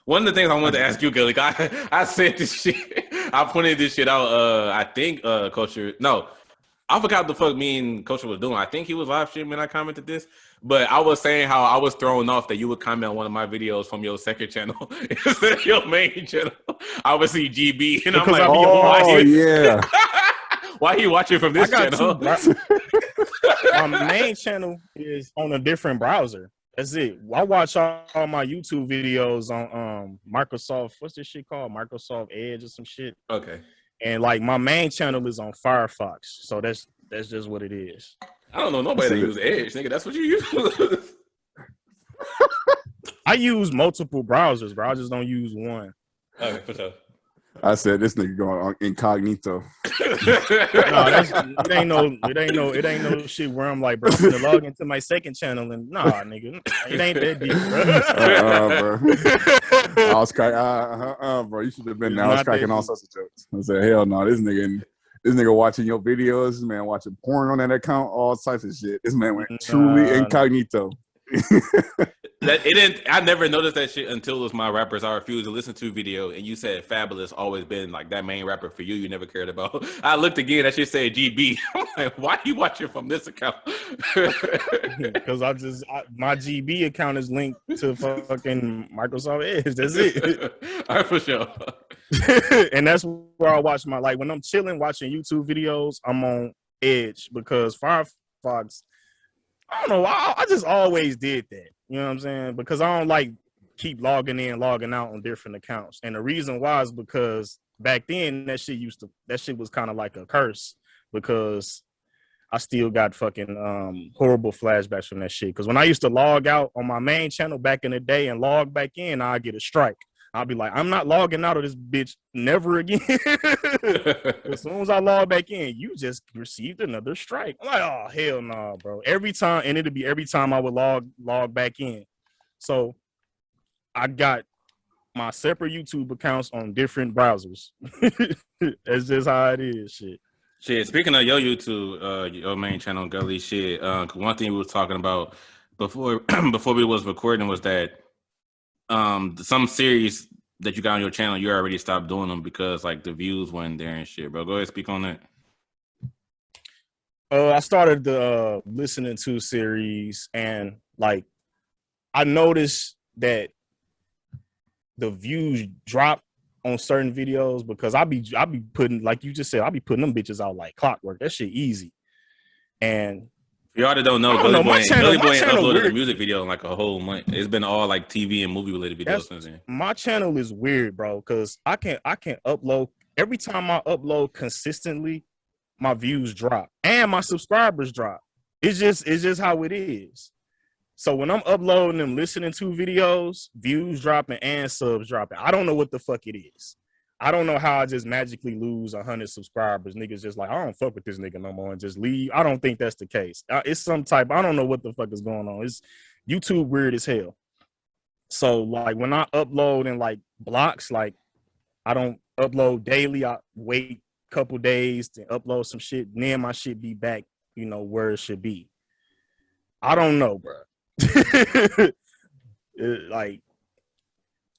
One of the things I wanted to ask you, Gully, I said this shit. I pointed this shit out. I think Culture. No, I forgot what the fuck me and Culture was doing. I think he was live streaming. I commented this, but I was saying how I was thrown off that you would comment on one of my videos from your second channel instead of your main channel. I would see GB, and because I'm like, oh yeah. Why are you watching from this channel? My main channel is on a different browser. That's it. I watch all my YouTube videos on Microsoft. What's this shit called? Microsoft Edge or some shit. Okay. And like my main channel is on Firefox. So that's just what it is. I don't know nobody that use Edge, nigga. That's what you use. I use multiple browsers, bro. I just don't use one. Okay, for sure. I said this nigga going on incognito. It ain't no shit where I'm like, bro, I'm gonna log into my second channel and nigga, it ain't that deep, bro. Bro. I was cracking, bro. You should have been there. I was cracking all sorts of jokes. I said, hell no, this nigga watching your videos, this man watching porn on that account, all types of shit. This man went truly incognito. I never noticed that shit until it was my rappers I refused to listen to video, and you said Fabulous always been like that main rapper for you never cared about. I looked again, that shit said GB. I'm like, why are you watching from this account? Because my GB account is linked to fucking Microsoft Edge. That's it. All right, for sure. And that's where I watch when I'm chilling watching YouTube videos, I'm on Edge because Firefox, I don't know. I just always did that. You know what I'm saying? Because I don't like keep logging in, logging out on different accounts. And the reason why is because back then that shit was kind of like a curse because I still got fucking horrible flashbacks from that shit. Because when I used to log out on my main channel back in the day and log back in, I'd get a strike. I'll be like, I'm not logging out of this bitch never again. As soon as I log back in, you just received another strike. I'm like, oh, hell no, bro. Every time, and it'd be every time I would log back in. So I got my separate YouTube accounts on different browsers. That's just how it is, shit. Shit, speaking of your YouTube, your main channel, Gully, shit, one thing we was talking about before we was recording was that some series that you got on your channel, you already stopped doing them because like the views weren't there and shit, bro. Go ahead, speak on that. I started the listening to series and like I noticed that the views drop on certain videos because I be putting, like you just said, I be putting them bitches out like clockwork. That shit easy. And you already don't know. Gully Boy ain't uploaded a music video in like a whole month. It's been all like TV and movie related videos since then. My channel is weird, bro, because I can upload every time I upload consistently, my views drop and my subscribers drop. It's just how it is. So when I'm uploading them listening to videos, views dropping and subs dropping. I don't know what the fuck it is. I don't know how I just magically lose 100 subscribers. Niggas just like, I don't fuck with this nigga no more and just leave. I don't think that's the case. It's some type, I don't know what the fuck is going on. It's YouTube weird as hell. So like when I upload in like blocks, like I don't upload daily. I wait a couple days to upload some shit. Then my shit be back, where it should be. I don't know, bro. Like,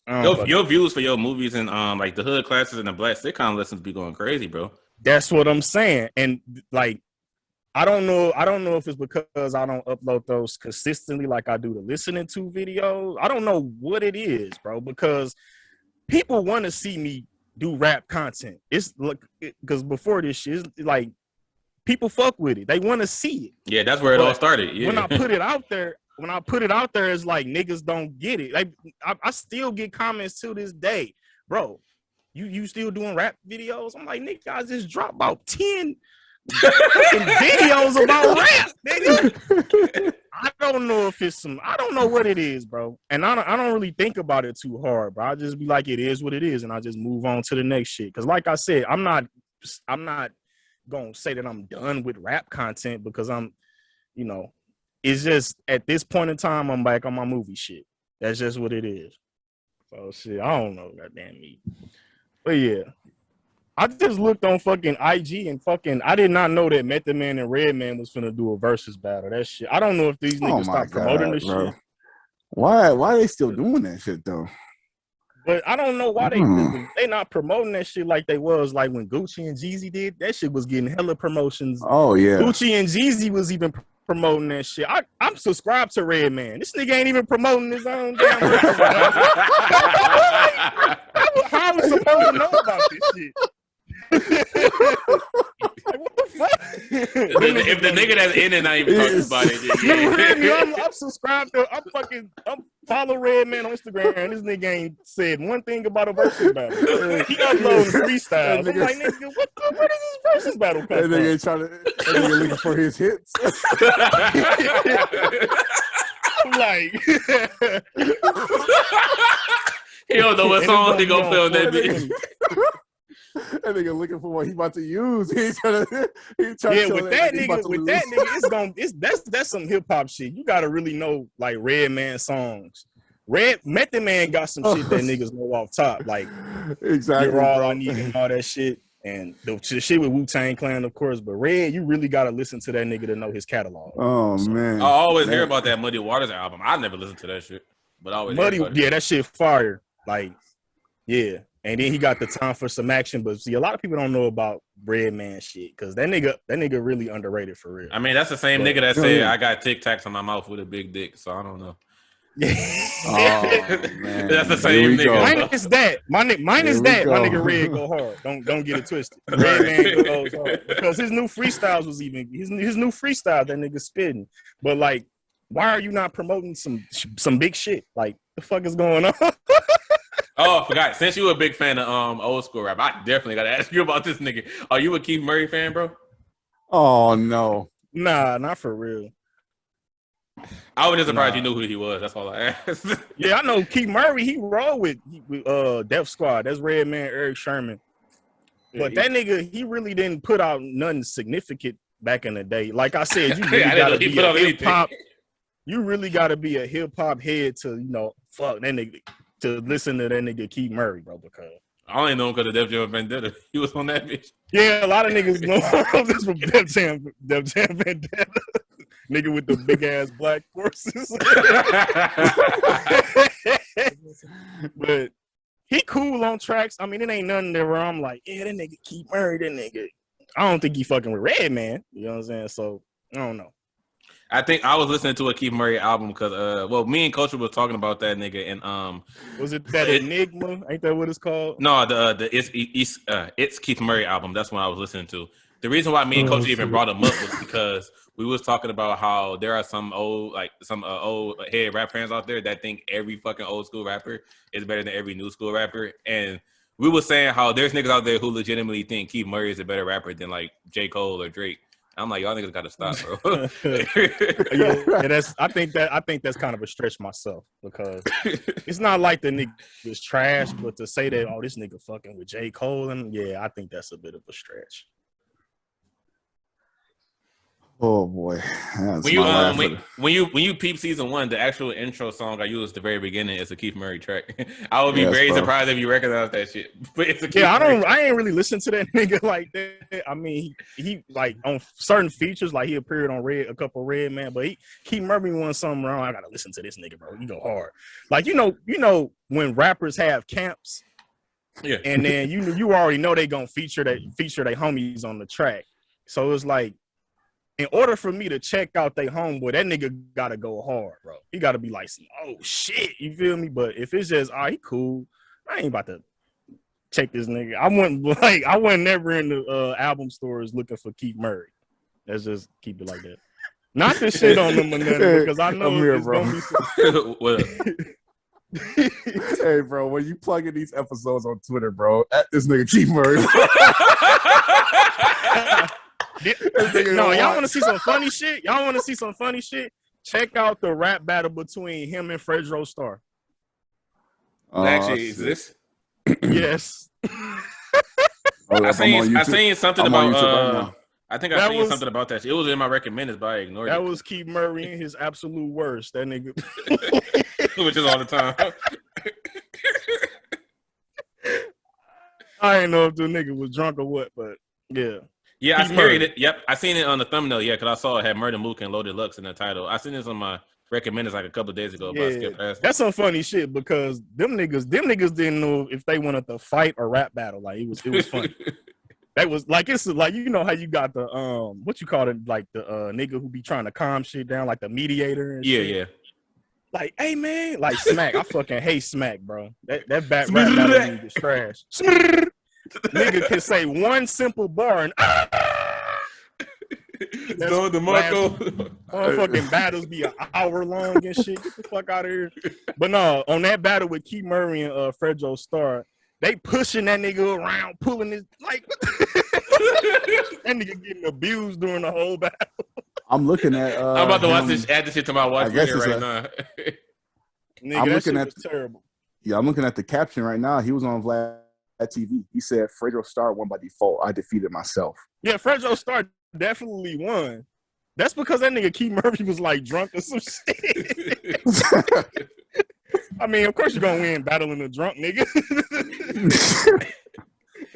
your views for your movies and like the hood classes and the black sitcom lessons be going crazy, bro. That's what I'm saying. And like I don't know if it's because I don't upload those consistently like I do the listening to videos. I don't know what it is, bro, because people want to see me do rap content. It's like because before this shit, it's like people fuck with it. They want to see it. Yeah, that's where it all started. Yeah. When I put it out there, it's like niggas don't get it. Like I still get comments to this day, bro. You still doing rap videos? I'm like, nigga, I just dropped about 10 videos about rap, nigga. I don't know if it's I don't know what it is, bro. And I don't really think about it too hard, bro. I just be like, it is what it is, and I just move on to the next shit. Cause like I said, I'm not gonna say that I'm done with rap content because I'm, it's just at this point in time, I'm back on my movie shit. That's just what it is. So shit, I don't know, goddamn me. But yeah. I just looked on fucking IG and I did not know that Method Man and Redman was finna do a versus battle. That shit. I don't know if these niggas stop promoting this shit. Why are they still doing that shit though? But I don't know why they not promoting that shit like they was like when Gucci and Jeezy did. That shit was getting hella promotions. Oh yeah, Gucci and Jeezy was even promoting that shit. I'm subscribed to Redman. This nigga ain't even promoting his own damn record. How am I supposed to know about this shit? Like, what the fuck? If the nigga that's in it not even talking about it, I'm subscribed to. I'm follow Redman on Instagram. This nigga ain't said one thing about a versus battle. He uploading freestyles. I'm like, nigga, where does this versus battle come from? That nigga looking for his hits. I'm like, he don't know what song he gonna play on that bitch. That nigga looking for what he about to use. He's trying to with that nigga, that's some hip hop shit. You gotta really know like Redman songs. Method Man got some shit that niggas know off top, like exactly. You're All I Need and all that shit, and the shit with Wu-Tang Clan, of course. But Red, you really gotta listen to that nigga to know his catalog. Oh man, I always hear about that Muddy Waters album. I never listened to that shit, but I always that shit fire. Like, yeah. And then he got the Time for Some Action, but see, a lot of people don't know about Redman shit because that nigga really underrated for real. I mean, that's the same nigga that said I got Tic Tacs on my mouth with a big dick, so I don't know. Man. That's the same nigga. Minus that, my nigga Red go hard. Don't get it twisted. Redman goes hard because his new freestyles was even his new freestyle that nigga spitting. But like, why are you not promoting some big shit? Like, the fuck is going on? Oh, I forgot. Since you were a big fan of old school rap, I definitely gotta ask you about this nigga. Are you a Keith Murray fan, bro? Oh no, nah, not for real. I was just surprised you knew who he was. That's all I asked. Yeah, I know Keith Murray. He rolled with Def Squad. That's Redman, Eric Sherman. But that nigga, he really didn't put out nothing significant back in the day. Like I said, you really gotta be a hip hop. You really gotta be a hip hop head to fuck that nigga. To listen to that nigga Keith Murray, bro, because I only know him because of Def Jam Vendetta. He was on that bitch. Yeah, a lot of niggas know this from Def Jam Vendetta. Nigga with the big ass black horses. But he cool on tracks. I mean, it ain't nothing there where I'm like, yeah, that nigga Keith Murray, that nigga. I don't think he fucking with Redman. You know what I'm saying? So I don't know. I think I was listening to a Keith Murray album because, me and Culture was talking about that nigga and was it that Enigma? Ain't that what it's called? No, it's Keith Murray album. That's what I was listening to. The reason why me and Culture even brought him up was because we was talking about how there are some old head rap fans out there that think every fucking old school rapper is better than every new school rapper, and we were saying how there's niggas out there who legitimately think Keith Murray is a better rapper than like J. Cole or Drake. I'm like, y'all niggas gotta stop, bro. I think that's kind of a stretch myself because it's not like the nigga is trash, but to say that this nigga fucking with J. Cole, and I think that's a bit of a stretch. Oh boy! When you peep season 1, the actual intro song I used at the very beginning is a Keith Murray track. I would be very surprised if you recognize that shit. But it's a Keith Murray track. I ain't really listen to that nigga like that. I mean, he like on certain features, like he appeared on a couple of Redman, but Keith Murray won something wrong. I gotta listen to this nigga, bro. He go hard. Like you know when rappers have camps, and then you already know they gonna feature their homies on the track. So it's like, in order for me to check out they homeboy, that nigga gotta go hard, bro. He gotta be like, oh shit, you feel me? But if it's just, he cool, I ain't about to check this nigga. I wasn't never in the album stores looking for Keith Murray. Let's just keep it like that. Not to shit on them or nothing, because I know it's gonna be Hey, bro, when you plug in these episodes on Twitter, bro, at this nigga Keith Murray. No, y'all want to see some funny shit? Check out the rap battle between him and Fredro Starr. Actually exists? Yes. I seen something about I think I seen something about that shit. It was in my recommended, but I ignored it. That was Keith Murray in his absolute worst. That nigga. Which is all the time. I didn't know if the nigga was drunk or what, but yeah. Yeah, I seen it. Yep, I seen it on the thumbnail. Yeah, because I saw it had Murder Mook and Loaded Lux in the title. I seen this on my recommenders like a couple of days ago, but I skipped past it. That's some funny shit because them niggas didn't know if they wanted to fight or rap battle. Like it was funny. That was like it's like you know how you got the what you call it, like the nigga who be trying to calm shit down, like the mediator and shit. Yeah. Like, hey man, like Smack. I fucking hate Smack, bro. That rap battle is trash. Nigga can say one simple bar and Go to Marco. Motherfucking battles be an hour long and shit. Get the fuck out of here. But no, on that battle with Key Murray and Fredro Starr, they pushing that nigga around, pulling his like that nigga getting abused during the whole battle. I'm looking at. I'm about to watch this. Add this shit to my watch list right now. Nigga, I'm that looking shit at was terrible. Yeah, I'm looking at the caption right now. He was on Vlad TV. He said, "Fredro Starr won by default. I defeated myself." Yeah, Fredro Starr definitely won. That's because that nigga Key Murray was like drunk or some shit. I mean, of course you're gonna win battling a drunk nigga.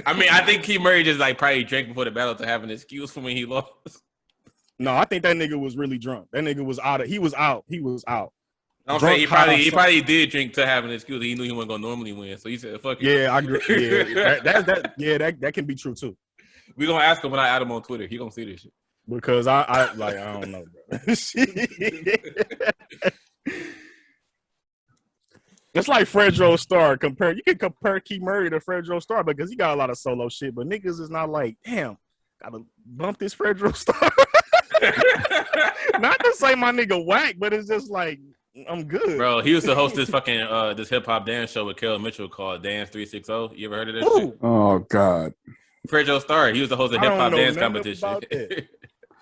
I mean, I think Key Murray just like probably drank before the battle to have an excuse for when he lost. No, I think that nigga was really drunk. That nigga was out. He was out. I'm saying he probably did drink to have an excuse. He knew he wasn't gonna normally win, so he said, "Fuck it." Yeah, I agree. Yeah, that can be true too. We gonna ask him when I add him on Twitter. He gonna see this shit because I don't know, bro. It's like Fredro Starr. You can compare Key Murray to Fredro Starr because he got a lot of solo shit, but niggas is not like, damn, gotta bump this Fredro Starr. Not to say my nigga whack, but it's just like I'm good. Bro, he used to host this fucking this hip hop dance show with Kel Mitchell called Dance 360. You ever heard of this shit? Oh God. Fredro Starr. He was the host of hip hop dance competition.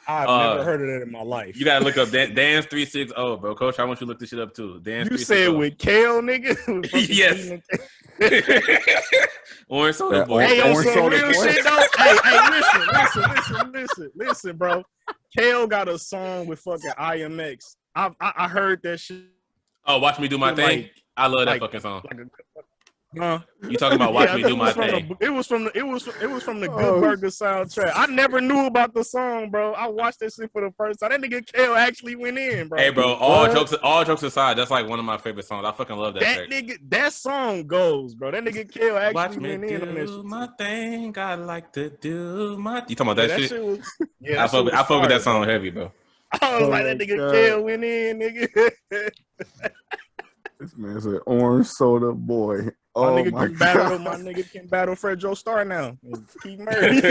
I've never heard of that in my life. You gotta look up Dance 360, bro. Coach, I want you to look this shit up too. Dance. You said with Kale, nigga. Yes. Orange Soda Boy. Hey, on some real shit though. Hey, listen, bro. Kale got a song with fucking IMX. I heard that shit. Oh, Watch Me Do My Thing. Like, I love that fucking song. Huh? You talking about Watch Me Do My Thing? It was from the Good Burger soundtrack. I never knew about the song, bro. I watched that shit for the first time. That nigga Kale actually went in, bro. Hey, bro. All jokes aside, that's like one of my favorite songs. I fucking love that track. That song goes, bro. That nigga Kale actually went in on that shit. My thing, I like to do my. You talking about that shit? I fuck with that song heavy, bro. I was like, that nigga Kale went in, nigga. This man said Orange Soda Boy. Oh my God. My nigga can battle Fredro Starr now. Key Murray. We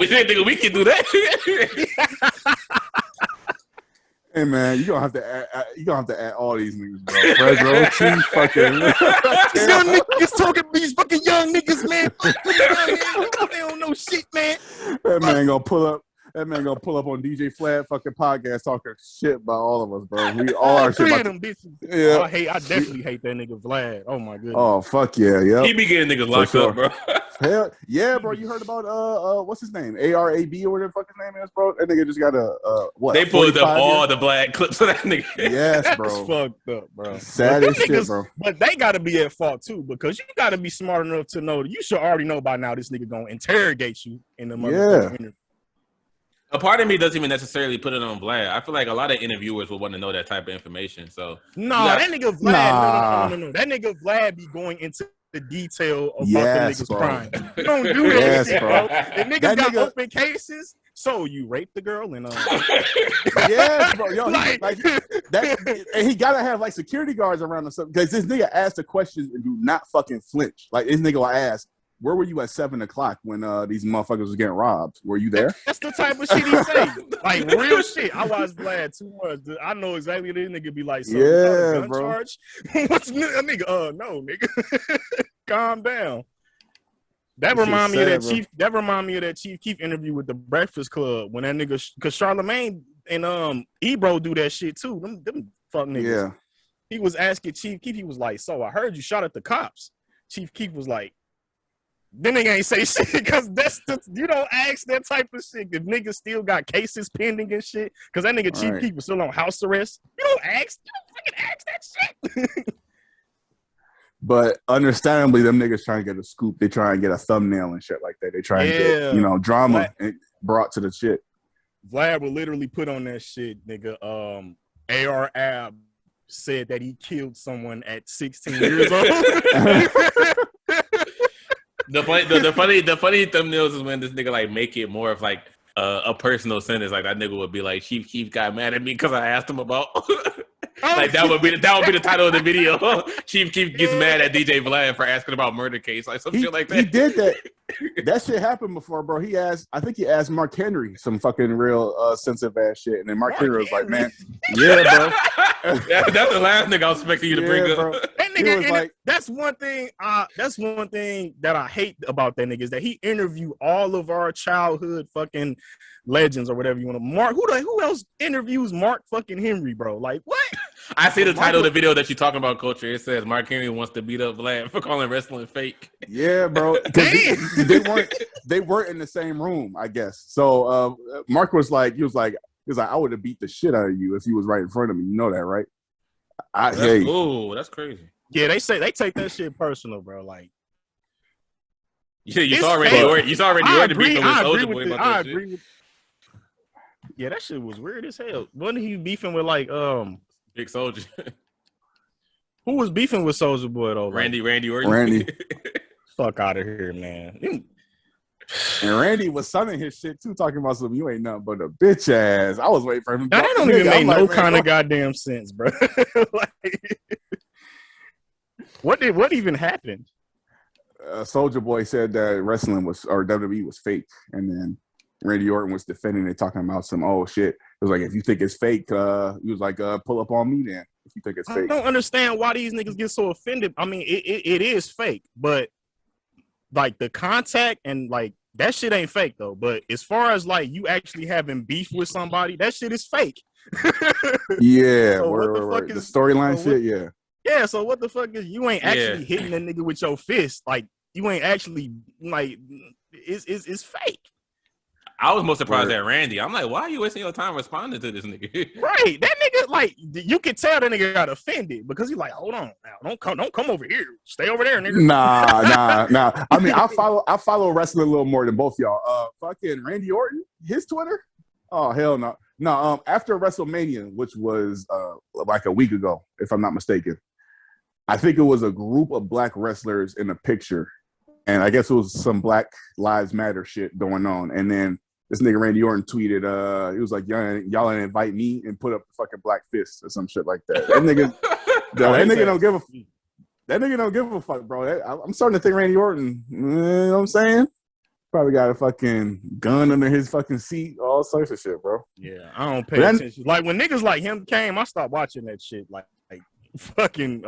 didn't think we could do that. Hey man, you gonna have to add all these niggas, bro. Fredro, Chief, fucking young niggas talking these fucking young niggas, man. They don't know shit, man. That man gonna pull up on DJ Vlad fucking podcast talking shit about all of us, bro. We all are shit about them bitches. Yeah. I definitely hate that nigga Vlad. Oh my goodness. Oh fuck yeah. He be getting niggas locked up, bro. Hell yeah, bro. You heard about what's his name? ARAB or whatever the fuck his name is, bro. That nigga just got what? They pulled up all the black clips of that nigga. Yes, bro. That's fucked up, bro. Sad as shit, bro. But they gotta be at fault too, because you gotta be smart enough to know that you should already know by now this nigga gonna interrogate you in the motherfucking interview. A part of me doesn't even necessarily put it on Vlad. I feel like a lot of interviewers would want to know that type of information. So that nigga Vlad, no. That nigga Vlad be going into the detail about the nigga's crime. You don't do that shit, bro. The nigga got open cases. So you raped the girl and yes, bro. Yo, and he gotta have like security guards around or something because this nigga asked the questions and do not fucking flinch. Like this nigga will ask, where were you at 7 o'clock when these motherfuckers was getting robbed? Were you there? That's the type of shit he say. Like real shit. I watch Vlad too much. I know exactly what this nigga be like. So gun bro. Charge? What's nigga? No, nigga. Calm down. That remind me of that Chief. That remind me of that Chief Keef interview with the Breakfast Club when that nigga, because Charlamagne and Ebro do that shit too. Them fuck niggas. Yeah. He was asking Chief Keef. He was like, "So I heard you shot at the cops." Chief Keef was like, then they ain't say shit because you don't ask that type of shit. If niggas still got cases pending and shit, because that nigga Chief Keef was still on house arrest. You don't fucking ask that shit. But understandably, them niggas trying to get a scoop. They try and get a thumbnail and shit like that. They try and get, drama brought to the shit. Vlad would literally put on that shit, nigga. AR Ab said that he killed someone at 16 years old. The funny thumbnails is when this nigga like make it more of like a personal sentence. Like that nigga would be like, Chief Keef got mad at me because I asked him about. Like that would be the title of the video. Chief Keef gets mad at DJ Vlad for asking about murder case, like some shit like that. He did that. That shit happened before, bro. I think he asked Mark Henry some fucking real sensitive ass shit, and then Mark Henry was like, "Man, yeah, bro." That's the last nigga I was expecting you to bring up. Bro. That nigga was like, that's one thing that I hate about that nigga is that he interviewed all of our childhood fucking legends or whatever you want to. Mark, who else interviews Mark fucking Henry, bro? Like what? I see the title of the video that you're talking about, Culture. It says Mark Henry wants to beat up Vlad for calling wrestling fake. Yeah, bro. They weren't in the same room, I guess. So Mark was like, I would have beat the shit out of you if you was right in front of me. You know that, right? Oh, that's crazy. Yeah, they say they take that shit personal, bro. Like, yeah, you saw Randy Orton beefing with Soulja Boy about that shit. agree with. Yeah, that shit was weird as hell. Wasn't he beefing with like Big Soulja? Who was beefing with Soulja Boy though? Randy Orton. Randy. Fuck out of here, man. And Randy was sunning his shit too, talking about something. You ain't nothing but a bitch ass. I was waiting for him. That don't even make no kind of goddamn sense, bro. Like, what even happened? Soulja Boy said that wrestling was or WWE was fake, and then Randy Orton was defending it, talking about some shit. It was like, if you think it's fake, he was like, pull up on me then. If you think it's fake, I don't understand why these niggas get so offended. I mean, it is fake, but like the contact and like that shit ain't fake though. But as far as like you actually having beef with somebody, that shit is fake. Yeah, so the storyline shit, yeah. Yeah, so what the fuck is you ain't actually hitting a nigga with your fist? Like you ain't actually like it's fake. I was most surprised at Randy. I'm like, why are you wasting your time responding to this nigga? Right, that nigga, like, you could tell that nigga got offended because he's like, hold on, now, don't come over here, stay over there, nigga. Nah. I mean, I follow wrestling a little more than both y'all. Fucking Randy Orton, his Twitter. Oh hell no, no. After WrestleMania, which was like a week ago, if I'm not mistaken, I think it was a group of black wrestlers in a picture, and I guess it was some Black Lives Matter shit going on, and then this nigga Randy Orton tweeted, he was like, y'all didn't invite me, and put up the fucking black fist or some shit like that. That nigga, that nigga don't give a fuck, bro. I'm starting to think Randy Orton, you know what I'm saying? Probably got a fucking gun under his fucking seat, all sorts of shit, bro. Yeah, I don't pay attention. Like when niggas like him came, I stopped watching that shit. Like fucking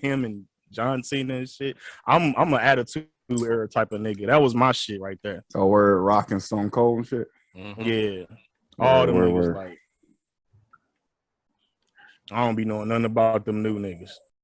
him and John Cena and shit. I'm an attitude era type of nigga. That was my shit right there. Oh, we're rocking Stone Cold and shit. Mm-hmm. Yeah, all them niggas like. I don't be knowing nothing about them new niggas.